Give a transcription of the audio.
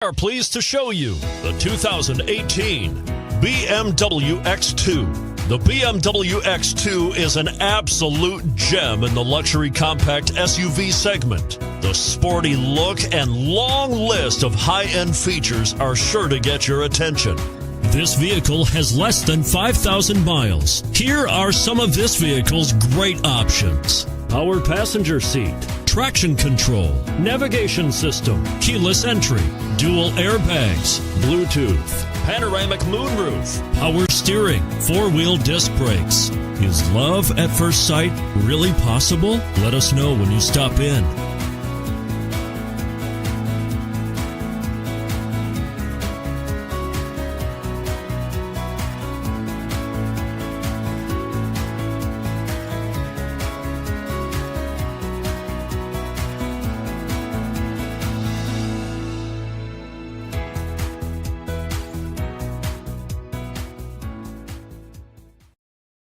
We are pleased to show you the 2018 BMW X2. The BMW X2 is an absolute gem in the luxury compact SUV segment. The sporty look and long list of high-end features are sure to get your attention. This vehicle has less than 5,000 miles. Here are some of this vehicle's great options: power passenger seat, traction control, navigation system, keyless entry, dual airbags, Bluetooth, Panoramic moonroof, power steering, four-wheel disc brakes. Is love at first sight really possible? Let us know when you stop in.